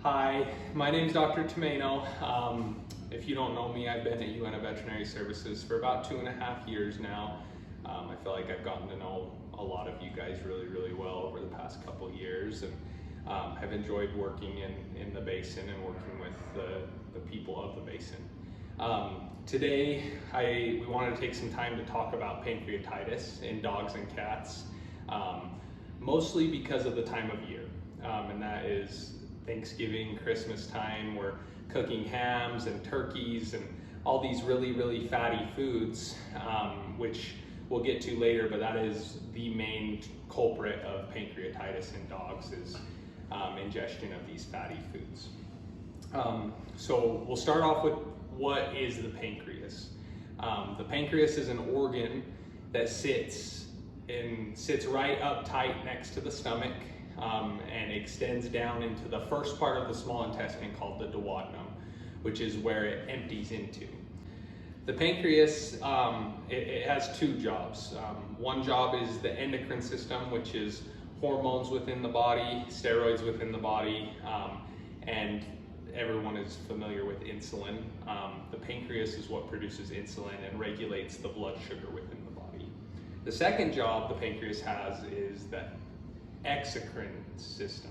Hi, my name is Dr. Tomaino. If you don't know me, I've been at UNA Veterinary Services for about 2.5 years now. I feel like I've gotten to know a lot of you guys really well over the past couple of years, and have enjoyed working in the basin and working with the people of the basin. Today, we wanted to take some time to talk about pancreatitis in dogs and cats, mostly because of the time of year, and that is Thanksgiving, Christmas time. We're cooking hams and turkeys and all these really fatty foods, which we'll get to later, but that is the main culprit of pancreatitis in dogs is ingestion of these fatty foods. So we'll start off with what is the pancreas. The pancreas is an organ that sits right up tight next to the stomach, and extends down into the first part of the small intestine called the duodenum, which is where it empties into. The pancreas, it has two jobs. One job is the endocrine system, which is hormones within the body, steroids within the body, and everyone is familiar with insulin. The pancreas is what produces insulin and regulates the blood sugar within the body. The second job the pancreas has is the exocrine system.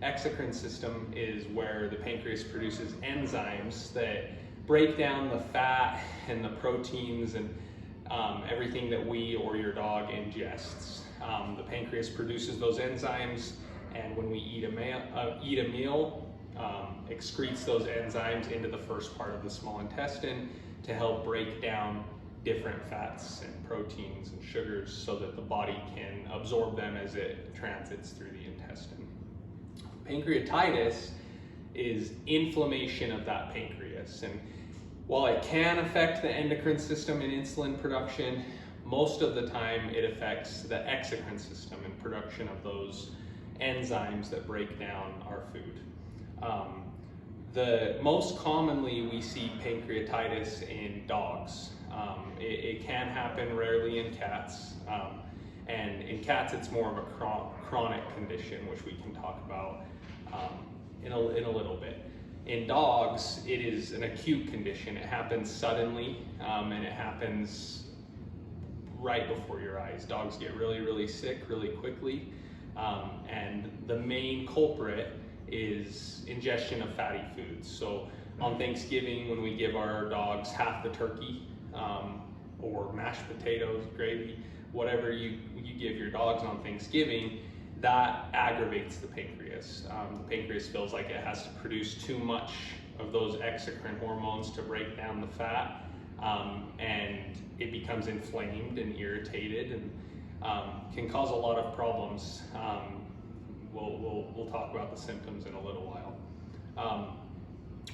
Exocrine system is where the pancreas produces enzymes that break down the fat and the proteins and everything that we or your dog ingests. The pancreas produces those enzymes, and when we eat a meal, excretes those enzymes into the first part of the small intestine to help break down different fats and proteins and sugars so that the body can absorb them as it transits through the intestine. Pancreatitis is inflammation of that pancreas, and while it can affect the endocrine system and insulin production, most of the time it affects the exocrine system and production of those enzymes that break down our food. The most commonly we see pancreatitis in dogs. It can happen rarely in cats, and in cats it's more of a chronic condition, which we can talk about in a little bit. In dogs, it is an acute condition. It happens suddenly, and it happens right before your eyes. Dogs get really sick really quickly, and the main culprit is ingestion of fatty foods. So on Thanksgiving, when we give our dogs half the turkey, or mashed potatoes, gravy, whatever you give your dogs on Thanksgiving, that aggravates the pancreas. The pancreas feels like it has to produce too much of those exocrine hormones to break down the fat, and it becomes inflamed and irritated and can cause a lot of problems. We'll talk about the symptoms in a little while.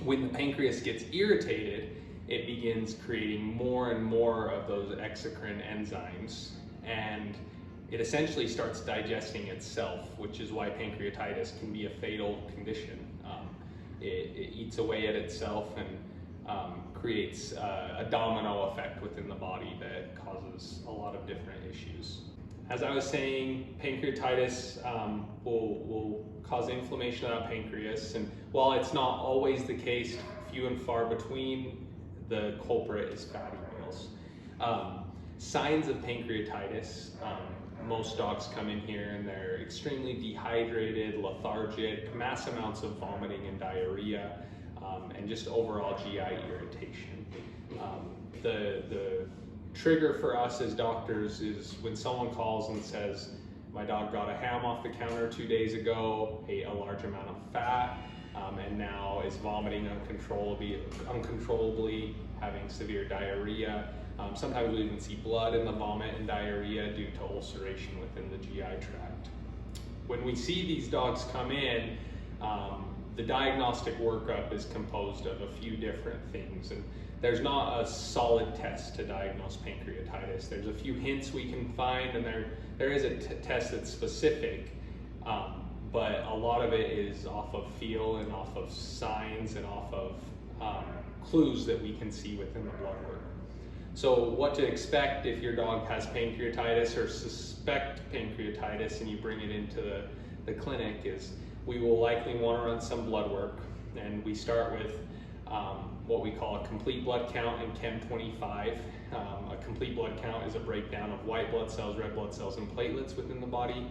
When the pancreas gets irritated, it begins creating more and more of those exocrine enzymes, and it essentially starts digesting itself, which is why pancreatitis can be a fatal condition. It eats away at itself and creates a domino effect within the body that causes a lot of different issues. As I was saying, pancreatitis will cause inflammation of that pancreas, and while it's not always the case, few and far between, the culprit is fatty meals. Signs of pancreatitis, most dogs come in here and they're extremely dehydrated, lethargic, mass amounts of vomiting and diarrhea, and just overall GI irritation. The trigger for us as doctors is when someone calls and says, my dog got a ham off the counter 2 days ago, ate a large amount of fat, and now is vomiting uncontrollably, having severe diarrhea. Sometimes we even see blood in the vomit and diarrhea due to ulceration within the GI tract. When we see these dogs come in, the diagnostic workup is composed of a few different things, and there's not a solid test to diagnose pancreatitis. There's a few hints we can find, and there is a test that's specific, but a lot of it is off of feel and off of signs and off of clues that we can see within the blood work. So what to expect if your dog has pancreatitis or suspect pancreatitis and you bring it into the clinic is we will likely want to run some blood work, and we start with what we call a complete blood count in Chem 25. A complete blood count is a breakdown of white blood cells, red blood cells, and platelets within the body.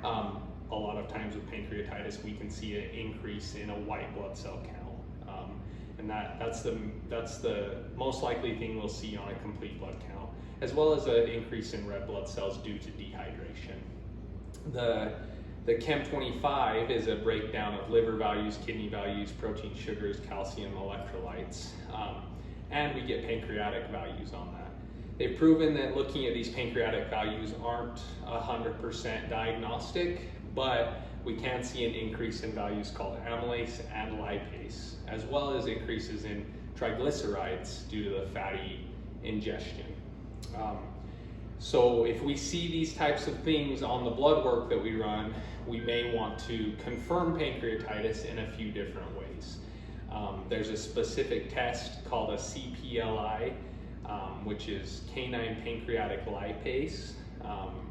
A lot of times with pancreatitis, we can see an increase in a white blood cell count, and that's the most likely thing we'll see on a complete blood count, as well as an increase in red blood cells due to dehydration. The Chem 25 is a breakdown of liver values, kidney values, protein, sugars, calcium, electrolytes, and we get pancreatic values on that. They've proven that looking at these pancreatic values aren't 100% diagnostic, but we can see an increase in values called amylase and lipase, as well as increases in triglycerides due to the fatty ingestion. So if we see these types of things on the blood work that we run, we may want to confirm pancreatitis in a few different ways. There's a specific test called a CPLI, which is canine pancreatic lipase,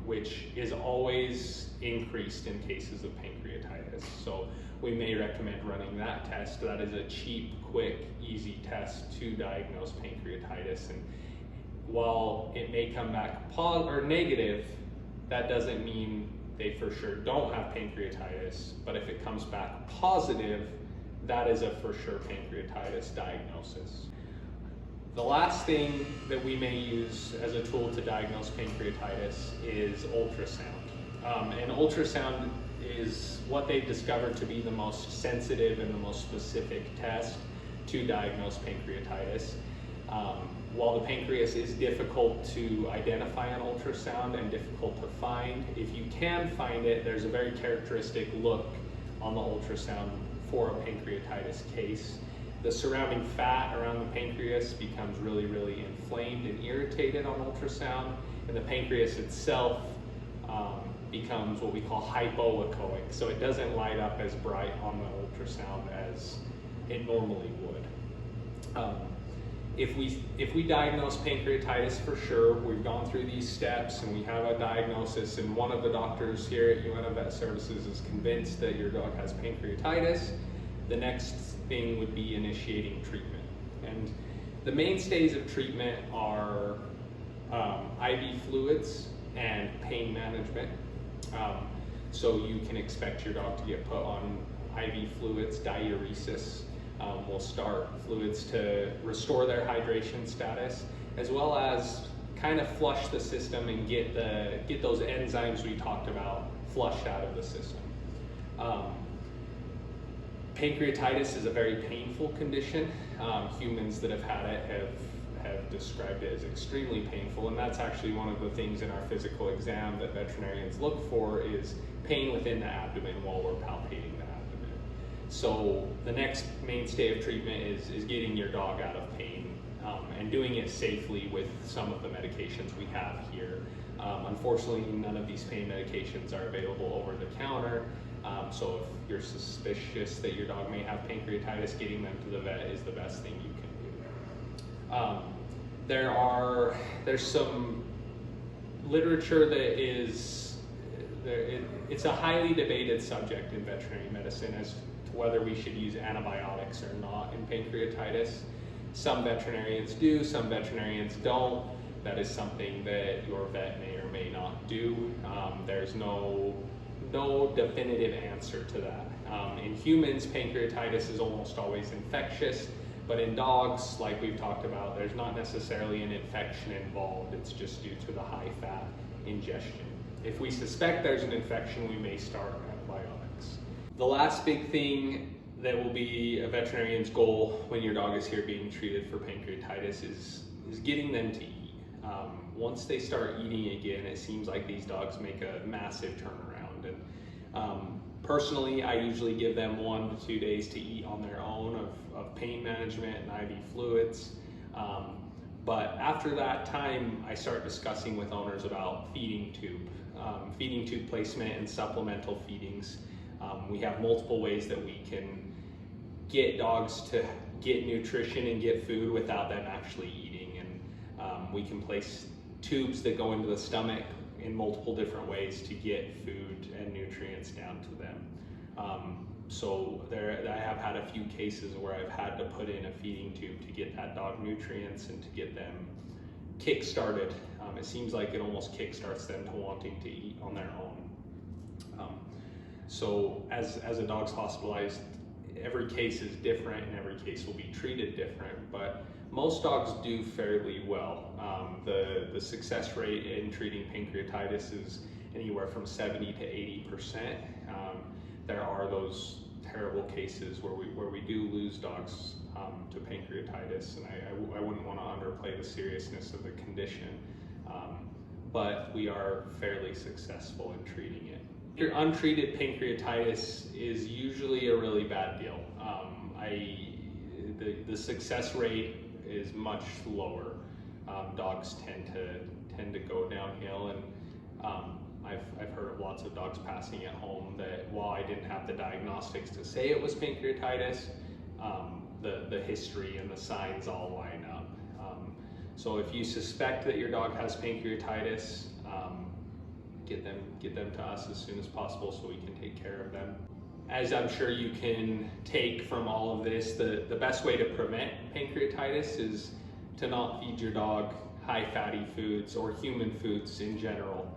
which is always increased in cases of pancreatitis. So we may recommend running that test. That is a cheap, quick, easy test to diagnose pancreatitis. And while it may come back negative, that doesn't mean they for sure don't have pancreatitis. But if it comes back positive, that is a for sure pancreatitis diagnosis. The last thing that we may use as a tool to diagnose pancreatitis is ultrasound. And ultrasound is what they've discovered to be the most sensitive and the most specific test to diagnose pancreatitis. While the pancreas is difficult to identify on ultrasound and difficult to find, if you can find it, there's a very characteristic look on the ultrasound for a pancreatitis case. The surrounding fat around the pancreas becomes really, really inflamed and irritated on ultrasound, and the pancreas itself becomes what we call hypoechoic, so it doesn't light up as bright on the ultrasound as it normally would. If we diagnose pancreatitis for sure, we've gone through these steps and we have a diagnosis, and one of the doctors here at UNO Vet Services is convinced that your dog has pancreatitis, the next thing would be initiating treatment. And the mainstays of treatment are IV fluids and pain management. So you can expect your dog to get put on IV fluids, diuresis. We'll start fluids to restore their hydration status, as well as kind of flush the system and get those enzymes we talked about flushed out of the system. Pancreatitis is a very painful condition. Humans that have had it have described it as extremely painful, and that's actually one of the things in our physical exam that veterinarians look for is pain within the abdomen while we're palpating the abdomen. So the next mainstay of treatment is getting your dog out of pain and doing it safely with some of the medications we have here. Unfortunately, none of these pain medications are available over the counter. So if you're suspicious that your dog may have pancreatitis, getting them to the vet is the best thing you can do. There's some literature that it's a highly debated subject in veterinary medicine as to whether we should use antibiotics or not in pancreatitis. Some veterinarians do, some veterinarians don't. That is something that your vet may or may not do. There's no definitive answer to that. In humans, pancreatitis is almost always infectious, but in dogs, like we've talked about, there's not necessarily an infection involved. It's just due to the high fat ingestion. If we suspect there's an infection, we may start antibiotics. The last big thing that will be a veterinarian's goal when your dog is here being treated for pancreatitis is getting them to eat. Once they start eating again, it seems like these dogs make a massive turnaround. And personally, I usually give them 1 to 2 days to eat on their own of pain management and IV fluids. But after that time, I start discussing with owners about feeding tube placement and supplemental feedings. We have multiple ways that we can get dogs to get nutrition and get food without them actually eating. And we can place tubes that go into the stomach in multiple different ways to get food and nutrients down to them. So I have had a few cases where I've had to put in a feeding tube to get that dog nutrients and to get them kick-started. It seems like it almost kick-starts them to wanting to eat on their own. So as a dog's hospitalized, every case is different and every case will be treated different, but most dogs do fairly well. The success rate in treating pancreatitis is anywhere from 70 to 80%. There are those terrible cases where we do lose dogs to pancreatitis, and I wouldn't want to underplay the seriousness of the condition, but we are fairly successful in treating it. Your untreated pancreatitis is usually a really bad deal. The success rate is much lower. Dogs tend to go downhill, and I've heard of lots of dogs passing at home that while I didn't have the diagnostics to say it was pancreatitis, the history and the signs all line up. So if you suspect that your dog has pancreatitis, get them to us as soon as possible so we can take care of them. As I'm sure you can take from all of this, the best way to prevent pancreatitis is to not feed your dog high fatty foods or human foods in general.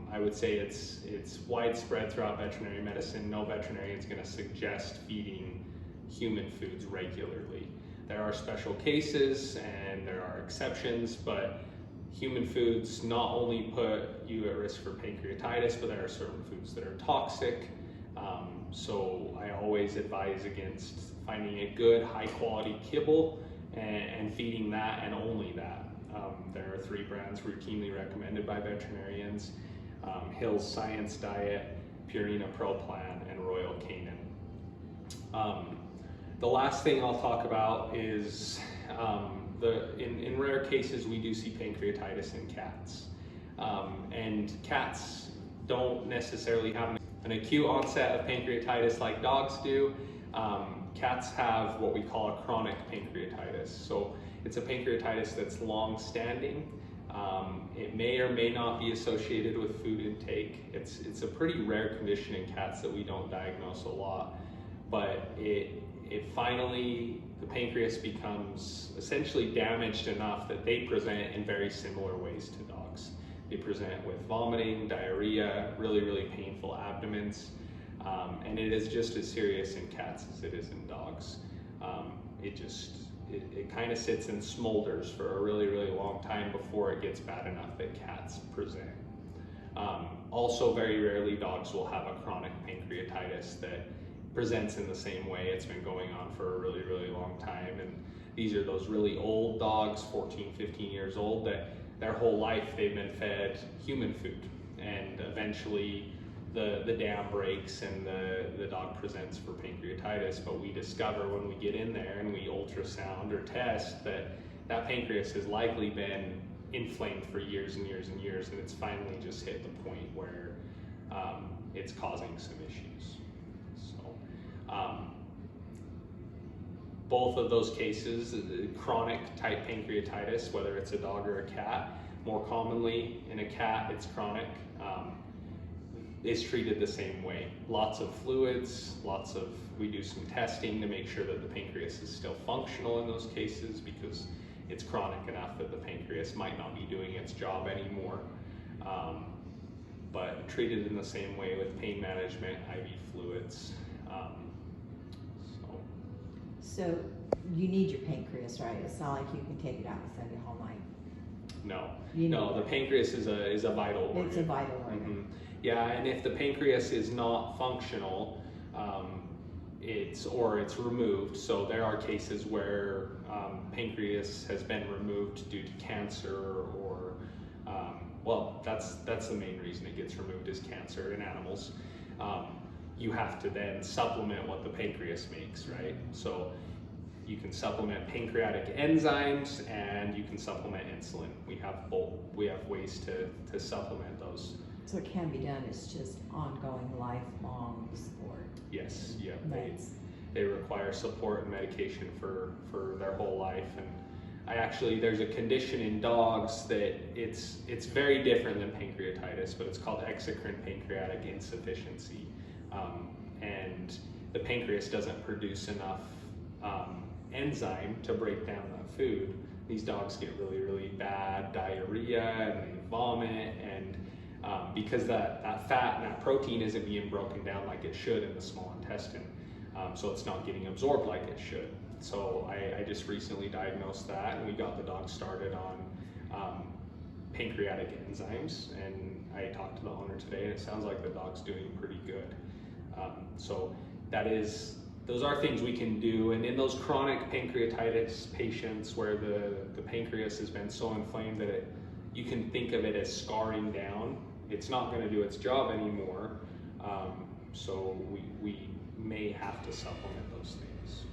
I would say it's widespread throughout veterinary medicine. No veterinarian is going to suggest feeding human foods regularly. There are special cases and there are exceptions, but human foods not only put you at risk for pancreatitis, but there are certain foods that are toxic. So I always advise against finding a good high quality kibble and feeding that and only that. There are 3 brands routinely recommended by veterinarians: Hill's Science Diet, Purina Pro Plan, and Royal Canin. The last thing I'll talk about is in rare cases we do see pancreatitis in cats. And cats don't necessarily have an acute onset of pancreatitis like dogs do. Cats have what we call a chronic pancreatitis. So it's a pancreatitis that's long-standing. It may or may not be associated with food intake. It's a pretty rare condition in cats that we don't diagnose a lot, but it finally, the pancreas becomes essentially damaged enough that they present in very similar ways to dogs. They present with vomiting, diarrhea, really, really painful abdomens, and it is just as serious in cats as it is in dogs. It kind of sits and smolders for a really, really long time before it gets bad enough that cats present. Also, very rarely dogs will have a chronic pancreatitis that presents in the same way. It's been going on for a really, really long time, and these are those really old dogs, 14, 15 years old, that their whole life they've been fed human food, and eventually the dam breaks and the dog presents for pancreatitis. But we discover when we get in there and we ultrasound or test that pancreas has likely been inflamed for years and years and years, and it's finally just hit the point where it's causing some issues. So both of those cases, chronic type pancreatitis, whether it's a dog or a cat, more commonly in a cat it's chronic, is treated the same way. Lots of fluids, we do some testing to make sure that the pancreas is still functional in those cases, because it's chronic enough that the pancreas might not be doing its job anymore. But treated in the same way with pain management, IV fluids. So you need your pancreas, right? It's not like you can take it out and send it home night. No, the pancreas is a vital organ. It's a vital organ. Mm-hmm. Yeah, and if the pancreas is not functional, it's removed. So there are cases where pancreas has been removed due to cancer, or that's the main reason it gets removed, is cancer in animals. You have to then supplement what the pancreas makes, right? So you can supplement pancreatic enzymes and you can supplement insulin. We have both. We have ways to supplement those. So it can be done. It's just ongoing, lifelong support. Yes, yeah. They require support and medication for their whole life. And there's a condition in dogs that it's very different than pancreatitis, but it's called exocrine pancreatic insufficiency. and the pancreas doesn't produce enough enzyme to break down that food, these dogs get really, really bad diarrhea and they vomit, and because that fat and that protein isn't being broken down like it should in the small intestine, so it's not getting absorbed like it should. So I just recently diagnosed that, and we got the dog started on pancreatic enzymes, and I talked to the owner today, and it sounds like the dog's doing pretty good. So those are things we can do. And in those chronic pancreatitis patients where the pancreas has been so inflamed that you can think of it as scarring down, it's not going to do its job anymore. So we may have to supplement those things.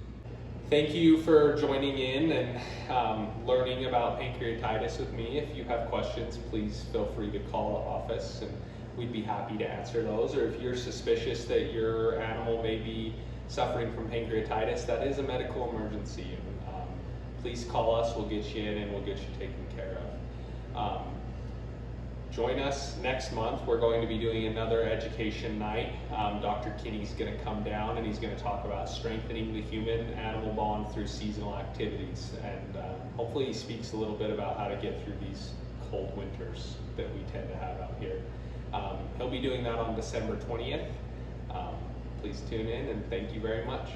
Thank you for joining in and learning about pancreatitis with me. If you have questions, please feel free to call the office and we'd be happy to answer those. Or if you're suspicious that your animal may be suffering from pancreatitis, that is a medical emergency. And, please call us, we'll get you in and we'll get you taken care of. Join us next month. We're going to be doing another education night. Dr. Kinney's going to come down and he's going to talk about strengthening the human-animal bond through seasonal activities. And hopefully he speaks a little bit about how to get through these cold winters that we tend to have out here. He'll be doing that on December 20th. Please tune in and thank you very much.